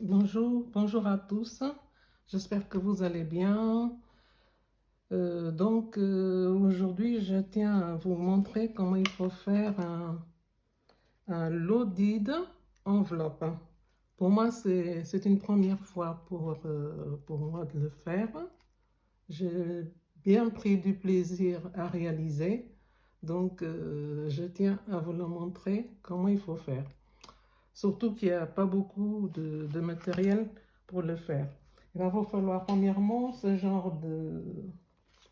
Bonjour à tous. J'espère que vous allez bien. Aujourd'hui, je tiens à vous montrer comment il faut faire un loaded enveloppe. Pour moi, c'est une première fois pour moi de le faire. J'ai bien pris du plaisir à réaliser. Je tiens à vous le montrer comment il faut faire. Surtout qu'il n'y a pas beaucoup de matériel pour le faire. Il va vous falloir premièrement ce genre de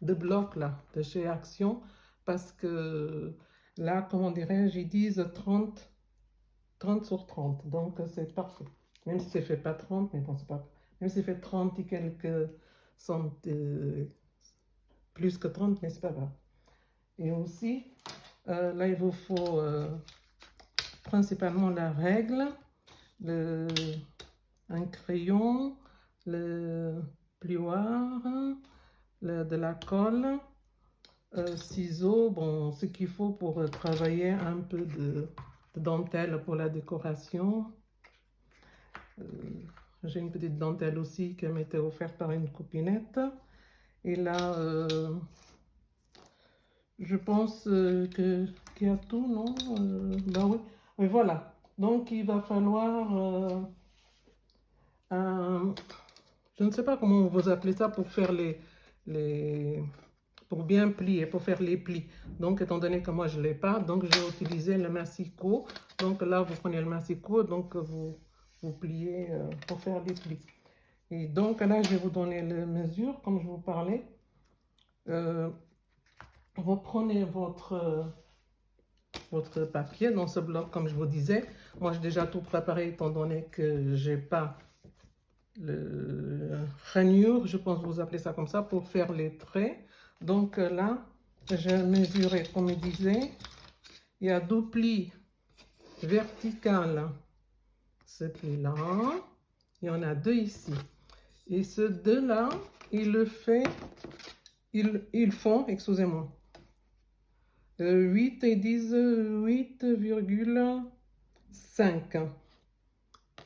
bloc là, de chez Action, parce que là, comment dirais-je, ils disent 30 sur 30, donc c'est parfait. Même si c'est fait pas 30, mais bon, c'est pas. Même si c'est fait 30 et quelques plus que 30, mais c'est pas grave. Et aussi, là, il vous faut principalement la règle, un crayon, le plioir, de la colle, ciseaux, bon, ce qu'il faut pour travailler un peu de dentelle pour la décoration. J'ai une petite dentelle aussi qui m'était offerte par une copinette. Et là, je pense qu'il y a tout, non? Ben oui. Mais voilà. Donc, il va falloir je ne sais pas comment vous appelez ça pour faire pour bien plier, pour faire les plis. Donc, étant donné que moi, je ne l'ai pas, donc j'ai utilisé le massicot. Donc là, vous prenez le massicot, donc vous pliez pour faire les plis. Et donc là, je vais vous donner les mesures, comme je vous parlais. Vous prenez votre papier dans ce bloc, comme je vous disais. Moi, j'ai déjà tout préparé, étant donné que je n'ai pas le rainure, je pense que vous appelez ça comme ça, pour faire les traits. Donc là, j'ai mesuré, comme je disais, il y a deux plis verticaux, ce pli-là, il y en a deux ici. Et ce deux-là, ils font, excusez-moi, 8 et 10, 8,5.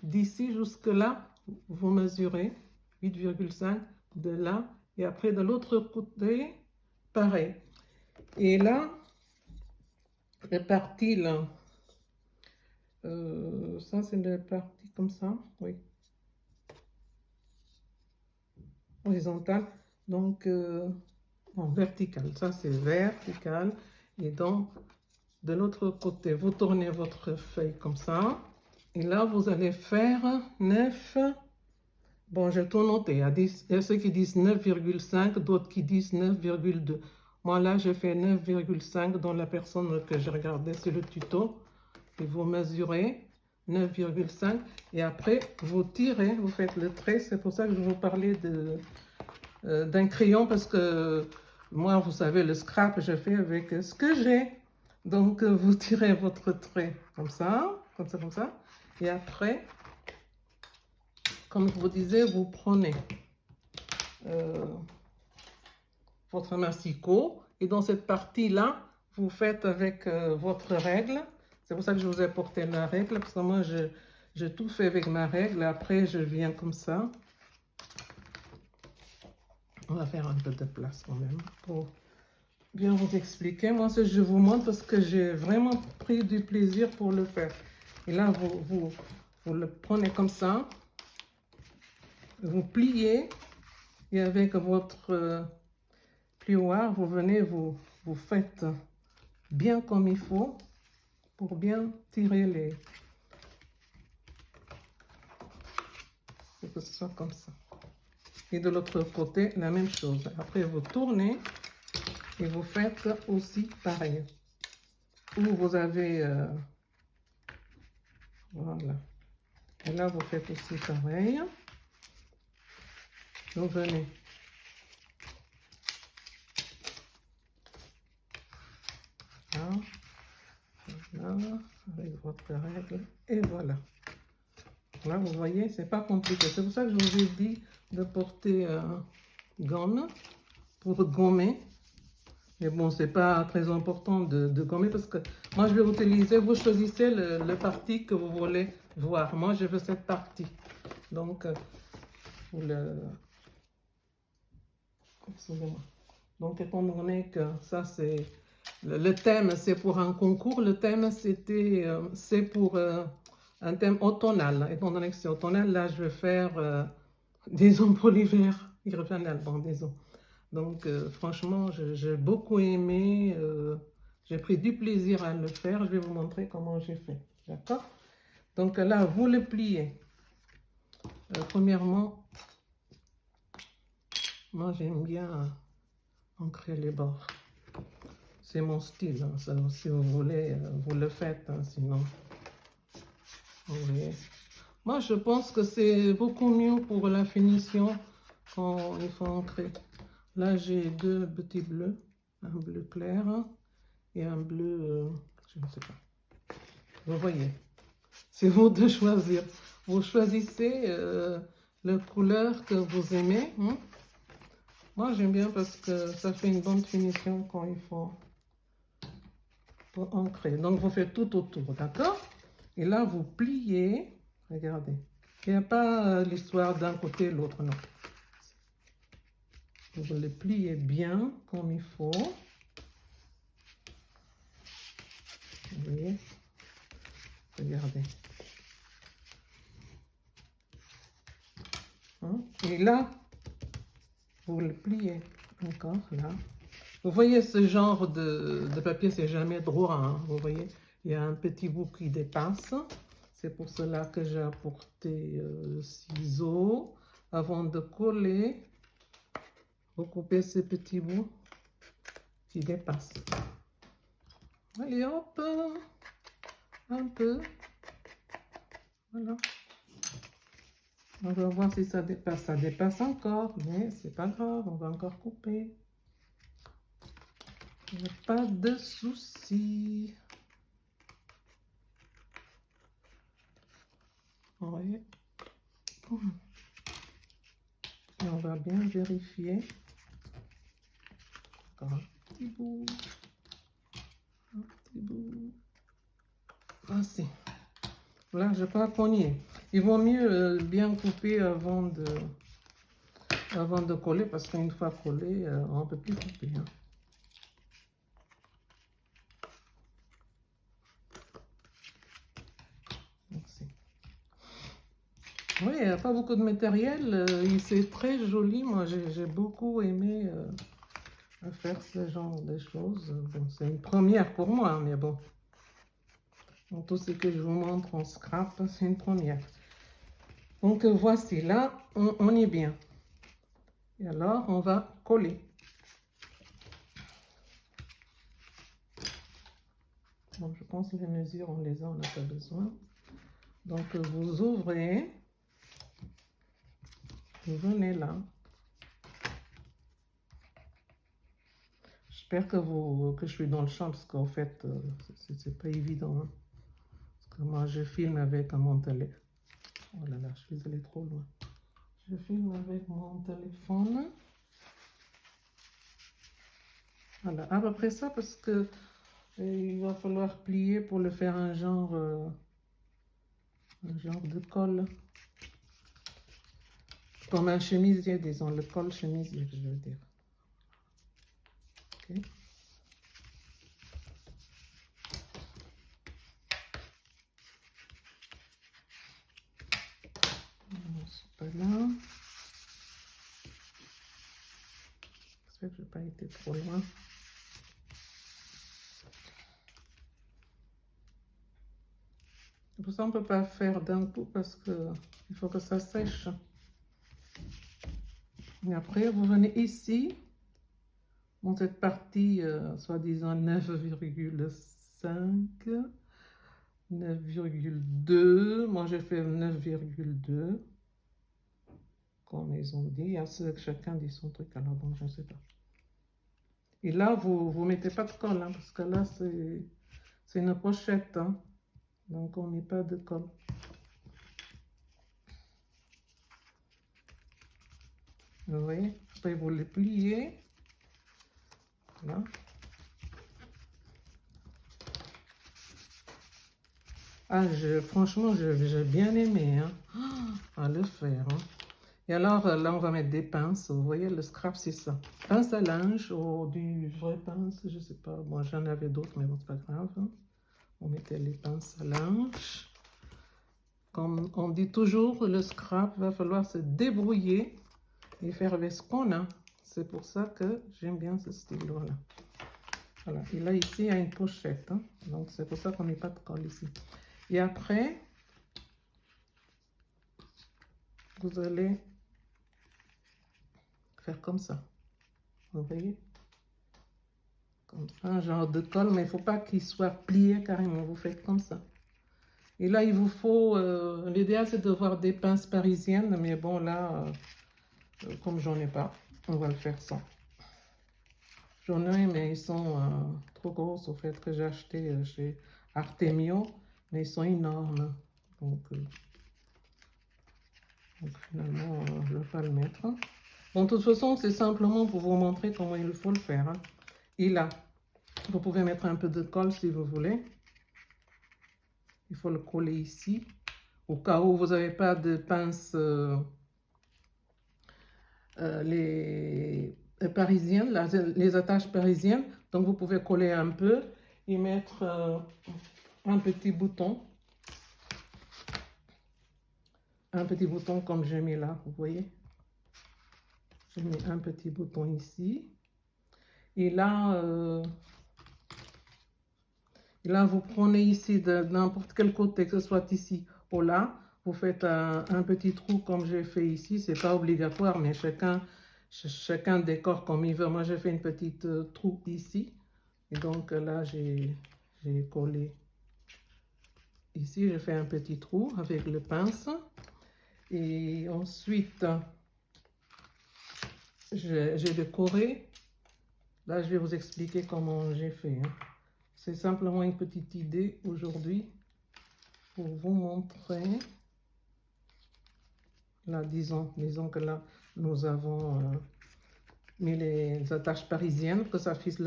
D'ici jusque-là, vous mesurez 8,5 de là, et après de l'autre côté, pareil. Et là, les parties là, ça c'est les parties comme ça, oui, horizontale, donc verticale, ça c'est vertical. Et donc, de l'autre côté, vous tournez votre feuille comme ça, et là vous allez faire 9. Bon, j'ai tout noté. Il y a ceux qui disent 9,5, d'autres qui disent 9,2. Moi, là, j'ai fait 9,5 dans la personne que j'ai regardée sur le tuto. Et vous mesurez 9,5. Et après, vous tirez, vous faites le trait. C'est pour ça que je vous parlais d'un crayon, parce que moi, vous savez, le scrap, je fais avec ce que j'ai. Donc, vous tirez votre trait comme ça, comme ça, comme ça. Et après, comme je vous disais, vous prenez votre massicot, et dans cette partie-là, vous faites avec votre règle. C'est pour ça que je vous ai porté la règle, parce que moi, j'ai tout fait avec ma règle. Après, je viens comme ça. On va faire un peu de place quand même pour bien vous expliquer. Moi, je vous montre parce que j'ai vraiment pris du plaisir pour le faire. Et là, vous le prenez comme ça. Vous pliez, et avec votre plioir, vous venez, vous faites bien comme il faut pour bien tirer les... Pour que ce soit comme ça. Et de l'autre côté, la même chose. Après, vous tournez et vous faites aussi pareil. Où vous avez... voilà. Et là, vous faites aussi pareil. Vous venez. Là, avec votre règle. Et voilà. Là, vous voyez, c'est pas compliqué. C'est pour ça que je vous ai dit de porter gomme pour gommer. Mais bon, c'est pas très important de gommer, parce que moi, je vais utiliser, vous choisissez le parti que vous voulez voir. Moi, je veux cette partie. Donc, vous le... Excusez-moi. Donc, étant donné que ça, c'est... Le thème, c'est pour un concours. Le thème, c'est pour un thème automnal. Étant donné que c'est automnal, là, je vais faire, disons, pour l'hiver. Hivernal, bon, disons. Donc, franchement, j'ai beaucoup aimé. J'ai pris du plaisir à le faire. Je vais vous montrer comment j'ai fait. D'accord? Donc, là, vous le pliez. Premièrement, moi, j'aime bien ancrer les bords. C'est mon style. Hein. Ça, si vous voulez, vous le faites. Hein, sinon, oui. Moi, je pense que c'est beaucoup mieux pour la finition quand il faut ancrer. Là, j'ai deux petits bleus. Un bleu clair et un bleu, je ne sais pas. Vous voyez, c'est vous de choisir. Vous choisissez la couleur que vous aimez. Hein? Moi, j'aime bien parce que ça fait une bonne finition quand il faut ancrer. Donc, vous faites tout autour, d'accord? Et là, vous pliez. Regardez. Il n'y a pas l'histoire d'un côté et l'autre, non. Vous le pliez bien comme il faut. Vous voyez? Regardez. Hein? Et là, vous le pliez encore là. Vous voyez ce genre de papier, c'est jamais droit. Hein? Vous voyez, il y a un petit bout qui dépasse. C'est pour cela que j'ai apporté le ciseau. Avant de coller, vous coupez ces petits bouts qui dépassent. Allez hop, un peu. Voilà. On va voir si ça dépasse. Ça dépasse encore, mais c'est pas grave, on va encore couper. Il n'y a pas de souci. Oui. Et on va bien vérifier. Encore un petit bout. Un petit bout. Voici. Là, je crois qu'on y est. Il vaut mieux bien couper avant de coller, parce qu'une fois collé, on ne peut plus couper. Hein. Merci. Oui, il n'y a pas beaucoup de matériel. C'est très joli. Moi, j'ai beaucoup aimé faire ce genre de choses. Bon, c'est une première pour moi, mais bon. Donc, tout ce que je vous montre en scrap, c'est une première. Donc, voici, là, on est bien. Et alors, on va coller. Donc, je pense que les mesures, on les a, on n'a pas besoin. Donc, vous ouvrez. Vous venez là. J'espère que je suis dans le champ, parce qu'en fait, c'est pas évident. Hein. Parce que moi, je filme avec mon téléphone. Oh là là, je suis allée trop loin. Je filme avec mon téléphone. Voilà, à peu près ça, parce que il va falloir plier pour le faire un genre de col. Comme un chemisier, disons, le col chemisier, je veux dire. Ok. C'est pas là. J'espère que je n'ai pas été trop loin. Pour ça, on ne peut pas faire d'un coup parce qu'il faut que ça sèche. Et après, vous venez ici, dans cette partie, soi-disant 9,5, 9,2. Moi, j'ai fait 9,2. Comme ils ont dit, chacun dit son truc, alors bon, je ne sais pas. Et là, vous ne mettez pas de colle, hein, parce que là, c'est une pochette. Hein, donc, on ne met pas de colle. Vous voyez? Après, vous les pliez. Voilà. Ah, franchement, j'ai bien aimé hein, à le faire. Hein. Et alors, là, on va mettre des pinces. Vous voyez, le scrap, c'est ça. Pince à linge ou du vrai pince, je sais pas. Moi, j'en avais d'autres, mais bon, c'est pas grave. Hein. On mettait les pinces à linge. Comme on dit toujours, le scrap, va falloir se débrouiller et faire avec ce qu'on a. C'est pour ça que j'aime bien ce stylo-là. Voilà. Et là, ici, il y a une pochette. Hein. Donc, c'est pour ça qu'on met pas de colle ici. Et après, vous allez faire comme ça. Vous voyez? Comme un genre de colle, mais il ne faut pas qu'il soit plié carrément. Vous faites comme ça. Et là, il vous faut... l'idéal, c'est de voir des pinces parisiennes. Mais bon, là, comme j'en ai pas, on va le faire sans. J'en ai, mais ils sont trop grosses, au fait, que j'ai acheté chez Artemio. Mais ils sont énormes. Donc finalement, je ne vais pas le mettre. Bon, de toute façon, c'est simplement pour vous montrer comment il faut le faire. Hein. Et là, vous pouvez mettre un peu de colle si vous voulez. Il faut le coller ici. Au cas où vous n'avez pas de pince les parisiennes, les attaches parisiennes. Donc, vous pouvez coller un peu et mettre un petit bouton. Un petit bouton comme j'ai mis là, vous voyez. Je mets un petit bouton ici. Et là, vous prenez ici de n'importe quel côté, que ce soit ici ou là. Vous faites un petit trou comme j'ai fait ici. C'est pas obligatoire, mais chacun décore comme il veut. Moi, j'ai fait une petite trou ici. Et donc là, j'ai collé ici. Je fais un petit trou avec le pince. Et ensuite, j'ai décoré. Là, je vais vous expliquer comment j'ai fait. Hein. C'est simplement une petite idée aujourd'hui pour vous montrer. Là, disons que là, nous avons mis les attaches parisiennes, que ça puisse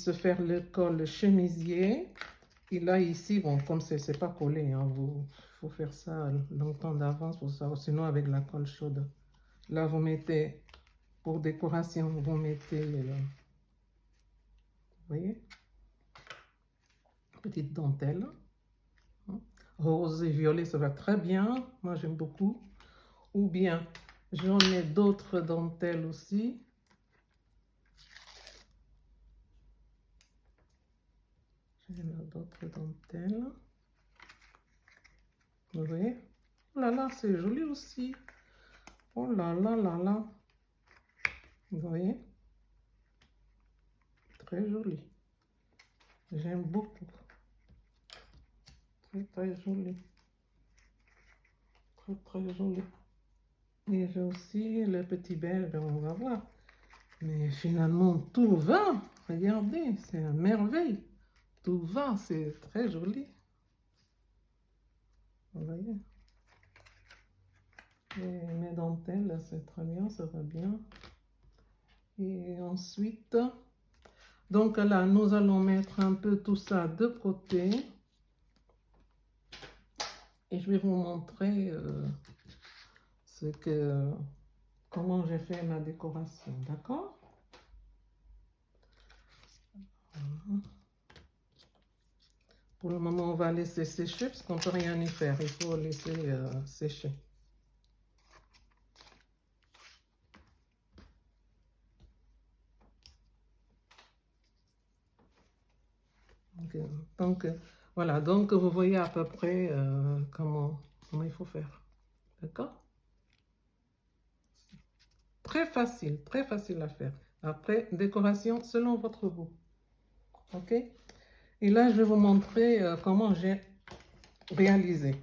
se faire le col chemisier. Et là, ici, bon, comme c'est pas collé, hein, faut faire ça longtemps d'avance pour ça, sinon avec la colle chaude. Là, vous mettez, pour décoration, vous mettez, vous voyez, petite dentelle. Rose et violet, ça va très bien. Moi, j'aime beaucoup. Ou bien, j'en ai d'autres dentelles aussi. J'en ai d'autres dentelles. Vous voyez? Oh là là, c'est joli aussi. Oh là là là là. Vous voyez? Très joli. J'aime beaucoup. Très très joli. Très très joli. Et j'ai aussi le petit beige, on va voir. Mais finalement, tout va. Regardez, c'est une merveille. Tout va, c'est très joli. Vous voyez? Et mes dentelles, c'est très bien, ça va bien. Et ensuite, donc là, nous allons mettre un peu tout ça de côté. Et je vais vous montrer comment j'ai fait ma décoration, d'accord? Pour le moment, on va laisser sécher parce qu'on ne peut rien y faire. Il faut laisser sécher. Donc, voilà. Donc, vous voyez à peu près comment il faut faire. D'accord? Très facile à faire. Après, décoration selon votre goût. Ok? Et là, je vais vous montrer comment j'ai réalisé.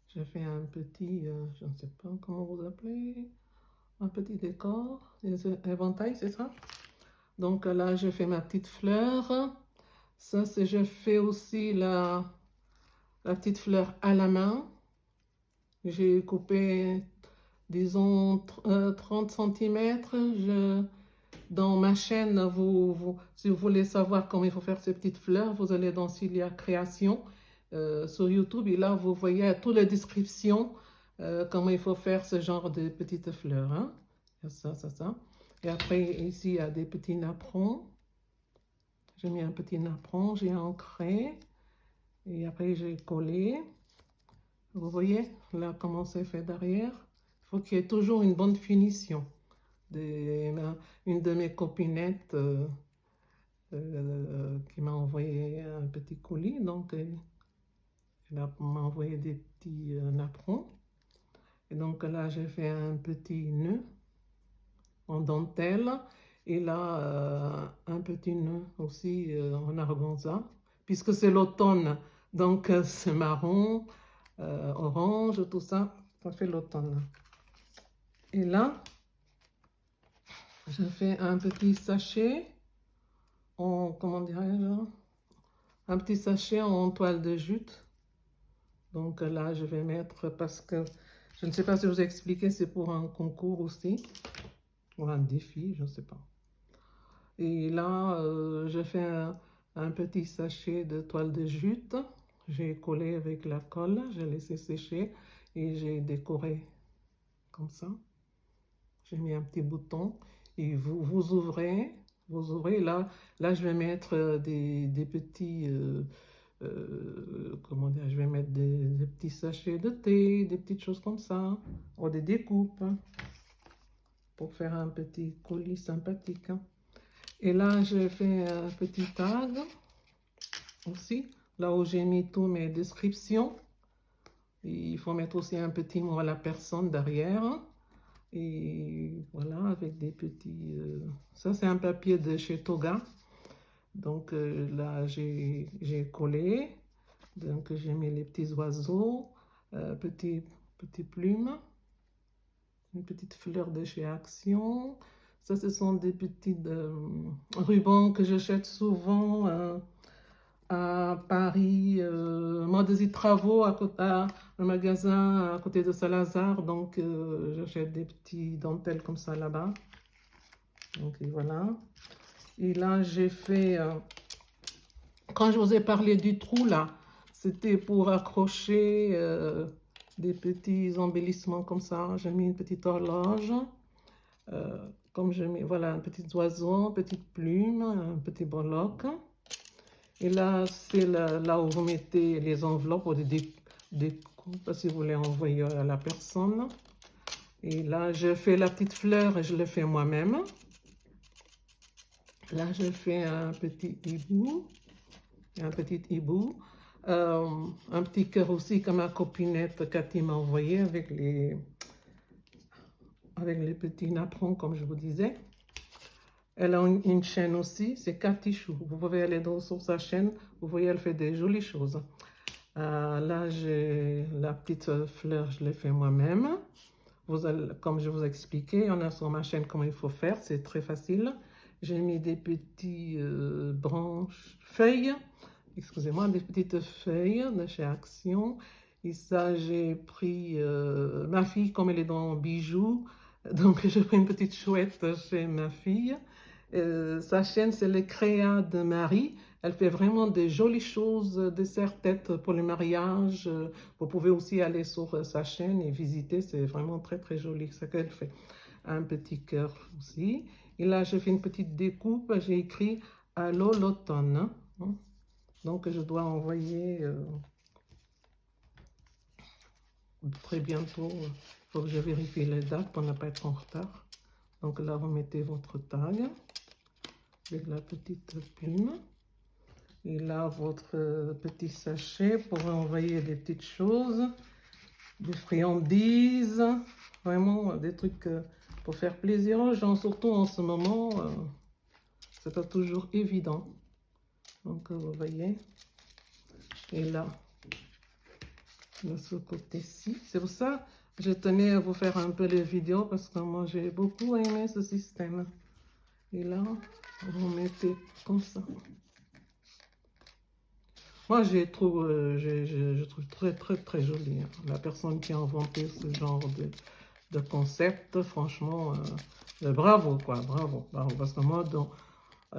J'ai fait un petit, je ne sais pas comment vous appelez, un petit décor, des éventails, c'est ça? Donc là, j'ai fait ma petite fleur. Ça, c'est, je fais aussi la petite fleur à la main. J'ai coupé, disons, 30 cm. dans ma chaîne, si vous voulez savoir comment il faut faire ces petites fleurs, vous allez dans Cilia Création sur YouTube et là, vous voyez toutes les descriptions comment il faut faire ce genre de petites fleurs. Hein. Ça. Et après, ici, il y a des petits napperons. J'ai mis un petit napperon, j'ai ancré. Et après, j'ai collé. Vous voyez, là, comment c'est fait derrière. Il faut qu'il y ait toujours une bonne finition. Une de mes copinettes qui m'a envoyé un petit colis. Donc, elle m'a envoyé des petits napperons. Et donc là, j'ai fait un petit nœud en dentelle. Et là, un petit nœud aussi en organza. Puisque c'est l'automne, donc c'est marron, orange, tout ça, ça fait l'automne. Et là, je fais un petit sachet en, comment dirais-je, un petit sachet en toile de jute. Donc là, je vais mettre, parce que je ne sais pas si je vous ai expliqué, c'est pour un concours aussi, ou un défi, je ne sais pas. Et là, je fais un petit sachet de toile de jute. J'ai collé avec la colle, j'ai laissé sécher et j'ai décoré comme ça. J'ai mis un petit bouton et vous ouvrez, là je vais mettre des petits, comment dire, je vais mettre des petits sachets de thé, des petites choses comme ça, ou des découpes, hein, pour faire un petit colis sympathique. Hein. Et là, je fais un petit tag aussi, là où j'ai mis toutes mes descriptions. Et il faut mettre aussi un petit mot à la personne derrière. Et voilà, avec des petits... ça, c'est un papier de chez Toga. Donc là, j'ai collé. Donc j'ai mis les petits oiseaux, petites plumes, une petite fleur de chez Action. Ça, ce sont des petits rubans que j'achète souvent à Paris, Modes et Travaux, un magasin à côté de Saint-Lazare. Donc, j'achète des petits dentelles comme ça là-bas. Donc, et voilà. Et là, j'ai fait... quand je vous ai parlé du trou, là, c'était pour accrocher des petits embellissements comme ça. J'ai mis une petite horloge. Comme je mets, voilà, un petit oiseau, une petite plume, un petit breloque. Et là, c'est là où vous mettez les enveloppes ou des coupes si vous voulez envoyer à la personne. Et là, je fais la petite fleur et je le fais moi-même. Là, je fais un petit hibou. Un petit cœur aussi comme ma copinette Cathy m'a envoyé avec les petits napperons, comme je vous disais. Elle a une chaîne aussi, c'est Cathy Chou. Vous pouvez aller sur sa chaîne, vous voyez, elle fait des jolies choses. Là, j'ai la petite fleur, je l'ai fait moi-même. Comme je vous ai expliqué, on a sur ma chaîne comment il faut faire, c'est très facile. J'ai mis des petites feuilles, excusez-moi, des petites feuilles de chez Action. Et ça, j'ai pris ma fille, comme elle est dans bijoux, donc j'ai pris une petite chouette chez ma fille. Sa chaîne, c'est le Créa de Marie. Elle fait vraiment des jolies choses, des serre-têtes pour les mariages. Vous pouvez aussi aller sur sa chaîne et visiter. C'est vraiment très, très joli ce qu'elle fait. Un petit cœur aussi. Et là, j'ai fait une petite découpe. J'ai écrit « Allô l'automne ». Donc, je dois envoyer très bientôt. Il faut que je vérifie les dates pour ne pas être en retard. Donc là, vous mettez votre tag avec la petite plume. Et là, votre petit sachet pour envoyer des petites choses, des friandises, vraiment des trucs pour faire plaisir aux gens, surtout en ce moment, c'est pas toujours évident. Donc, vous voyez. Et là, de ce côté-ci. C'est pour ça que je tenais à vous faire un peu les vidéos parce que moi, j'ai beaucoup aimé ce système. Et là, vous mettez comme ça. Moi, je trouve très, très, très joli. Hein. La personne qui a inventé ce genre de concept, franchement, bravo, quoi, bravo, bravo. Parce que moi,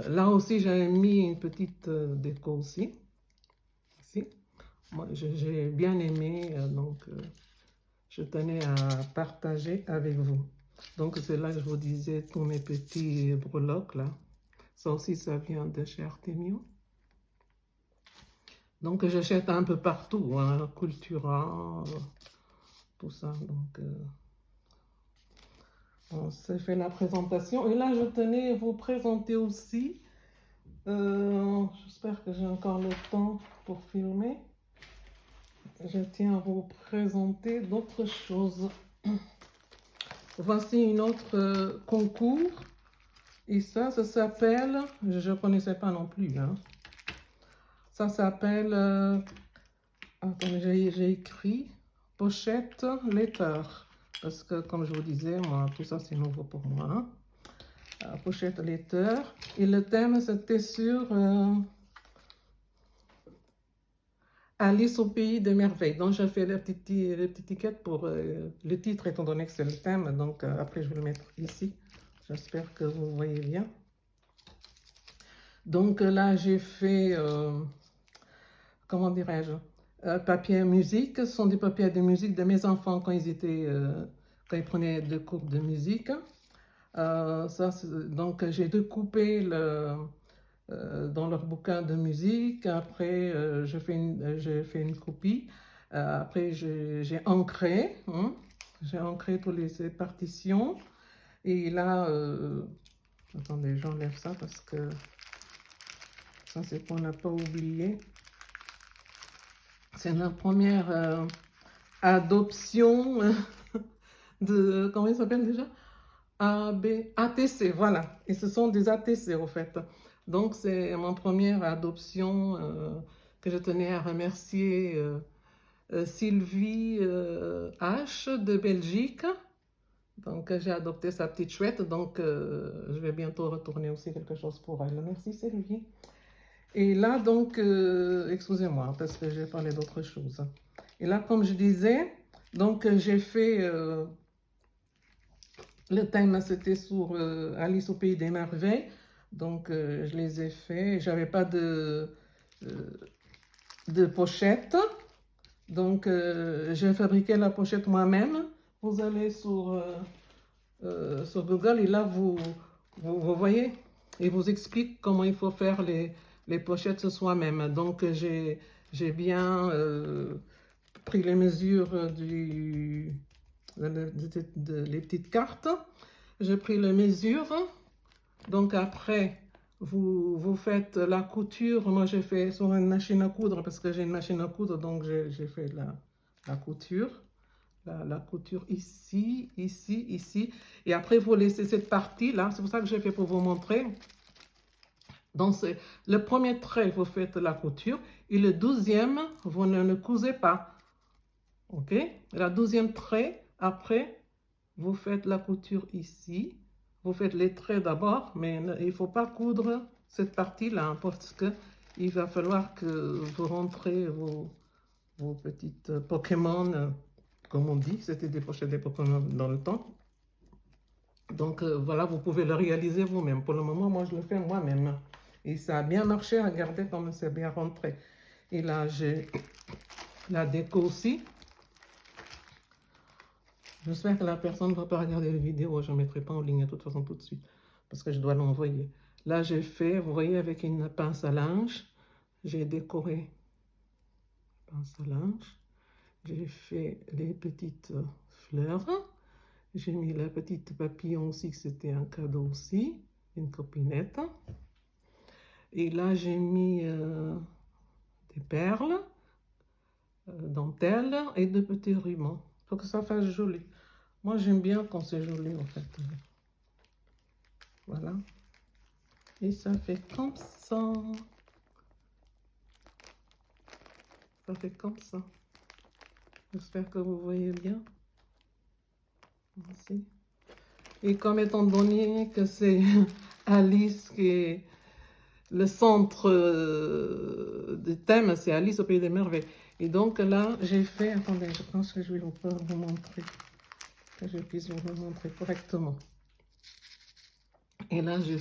là aussi, j'avais mis une petite déco aussi. Ici. Moi, j'ai bien aimé, donc je tenais à partager avec vous. Donc, c'est là que je vous disais tous mes petits breloques, là. Ça aussi, ça vient de chez Artemio. Donc, j'achète un peu partout, hein, Cultura, tout ça. Donc, on s'est fait la présentation. Et là, je tenais à vous présenter aussi. J'espère que j'ai encore le temps pour filmer. Je tiens à vous présenter d'autres choses. Voici une autre concours. Et ça s'appelle, je ne connaissais pas non plus, hein. Ça s'appelle, attendez, j'ai écrit pochette letter. Parce que, comme je vous disais, moi, tout ça, c'est nouveau pour moi, hein. Pochette letter. Et le thème, c'était sur Alice au pays des merveilles. Donc, j'ai fait les petites étiquettes pour le titre, étant donné que c'est le thème. Donc, après, je vais le mettre ici. J'espère que vous voyez bien. Donc, là, j'ai fait, comment dirais-je, papier musique. Ce sont des papiers de musique de mes enfants quand ils prenaient des cours de musique. Donc, j'ai découpé dans leur bouquin de musique. Après, j'ai fait une copie. Après, j'ai ancré. Hein, j'ai ancré toutes ces partitions. Et là, attendez, j'enlève ça parce que ça, c'est qu'on n'a pas oublié. C'est la première adoption de, comment il s'appelle déjà? ATC, voilà. Et ce sont des ATC, au fait. Donc, c'est ma première adoption que je tenais à remercier Sylvie H de Belgique. Donc, j'ai adopté sa petite chouette. Donc, je vais bientôt retourner aussi quelque chose pour elle. Merci, Sylvie. Et là, donc, excusez-moi, parce que j'ai parlé d'autre chose. Et là, comme je disais, donc, j'ai fait... le thème, c'était sur Alice au pays des merveilles. Donc, je les ai faits. J'avais pas de pochette. Donc, j'ai fabriqué la pochette moi-même. Vous allez sur Google et là, vous voyez, il vous explique comment il faut faire les pochettes soi-même. Donc, j'ai bien pris les mesures les petites cartes. J'ai pris les mesures. Donc, après, vous faites la couture. Moi, j'ai fait sur une machine à coudre parce que j'ai une machine à coudre. Donc, j'ai fait la couture. La couture ici, ici, ici. Et après, vous laissez cette partie-là. C'est pour ça que j'ai fait pour vous montrer. Donc, le premier trait, vous faites la couture. Et le 12e, vous ne cousez pas. OK? La 12e trait, après, vous faites la couture ici. Vous faites les traits d'abord, mais il ne faut pas coudre cette partie-là parce qu'il va falloir que vous rentrez vos petites Pokémon, comme on dit. C'était des pochettes des Pokémon dans le temps. Donc voilà, vous pouvez le réaliser vous-même. Pour le moment, moi, je le fais moi-même. Et ça a bien marché. Regardez comme c'est bien rentré. Et là, j'ai la déco aussi. J'espère que la personne ne va pas regarder la vidéo. Je ne mettrai pas en ligne de toute façon tout de suite. Parce que je dois l'envoyer. Là, j'ai fait, vous voyez, avec une pince à linge. J'ai décoré pince à linge. J'ai fait les petites fleurs. J'ai mis la petite papillon aussi, que c'était un cadeau aussi. Une copinette. Et là, j'ai mis des perles, dentelles et de petits rubans. Il faut que ça fasse joli. Moi, j'aime bien quand c'est joli, en fait. Voilà. Et ça fait comme ça. Ça fait comme ça. J'espère que vous voyez bien. Ici. Et comme étant donné que c'est Alice qui est le centre du thème, c'est Alice au pays des merveilles. Et donc là, j'ai fait... Attendez, je pense que je vais vous montrer que je puisse vous le montrer correctement. Et là, j'ai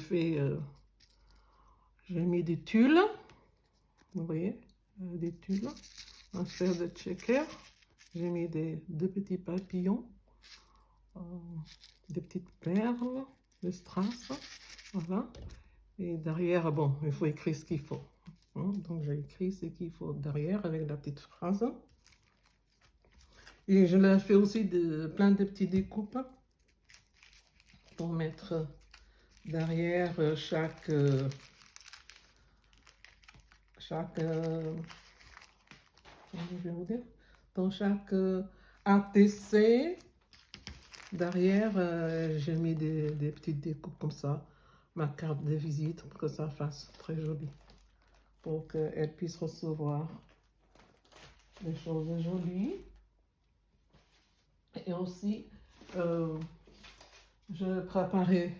mis des tulles, vous voyez, des tulles, un fer de checker. J'ai mis deux petits papillons, des petites perles, des strass, voilà. Et derrière, bon, il faut écrire ce qu'il faut. Hein, donc j'ai écrit ce qu'il faut derrière avec la petite phrase. Et je l'ai fait aussi plein de petits découpes pour mettre derrière chaque comment je vais vous dire, dans chaque ATC, derrière, j'ai mis des petites découpes comme ça, ma carte de visite, pour que ça fasse très joli, pour qu'elle puisse recevoir des choses jolies. Et aussi, je préparais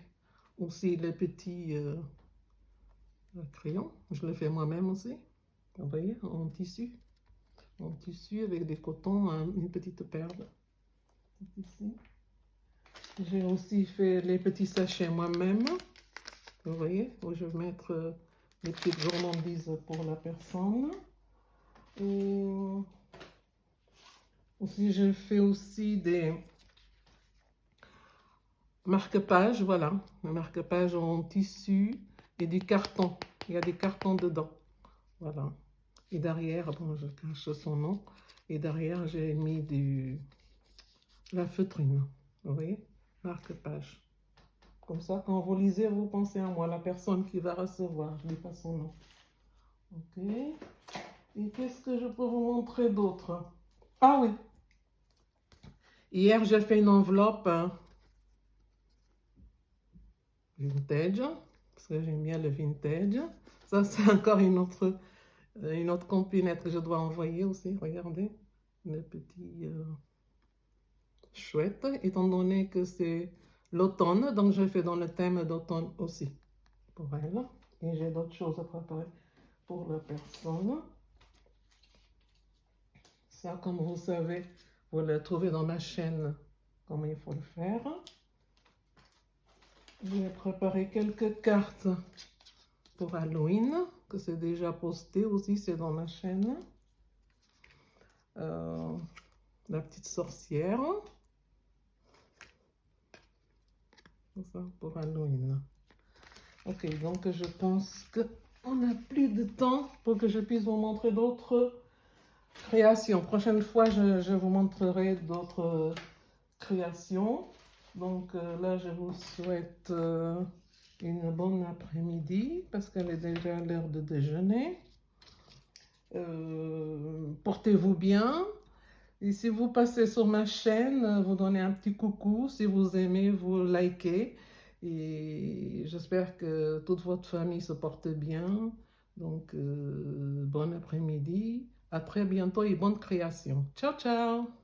aussi les petits crayons, je le fais moi-même aussi, vous voyez, en tissu avec des cotons, une petite perle ici. J'ai aussi fait les petits sachets moi-même, vous voyez, où je vais mettre les petites gourmandises pour la personne. Et aussi, je fais aussi des marque-pages, voilà, un marque-page en tissu et du carton. Il y a des cartons dedans, voilà. Et derrière, bon, je cache son nom. Et derrière, j'ai mis la feutrine, vous voyez, marque-page. Comme ça, quand vous lisez, vous pensez à moi, la personne qui va recevoir, je ne dis pas son nom. Ok. Et qu'est-ce que je peux vous montrer d'autre? Ah oui. Hier, j'ai fait une enveloppe vintage, parce que j'aime bien le vintage. Ça, c'est encore une autre compinette que je dois envoyer aussi. Regardez, le petit chouette, étant donné que c'est l'automne, donc je fais dans le thème d'automne aussi pour elle. Et j'ai d'autres choses à préparer pour la personne. Ça, comme vous savez, vous le trouvez dans ma chaîne, comment il faut le faire. J'ai préparé quelques cartes pour Halloween, que c'est déjà posté aussi, c'est dans ma chaîne. La petite sorcière. Ça pour Halloween. Ok, donc je pense qu'on n'a plus de temps pour que je puisse vous montrer d'autres créations. Prochaine fois, je vous montrerai d'autres créations. Donc là, je vous souhaite une bonne après-midi parce qu'elle est déjà l'heure de déjeuner. Portez-vous bien. Et si vous passez sur ma chaîne, vous donnez un petit coucou. Si vous aimez, vous likez. Et j'espère que toute votre famille se porte bien. Donc, bon après-midi. À très bientôt et bonne création. Ciao, ciao!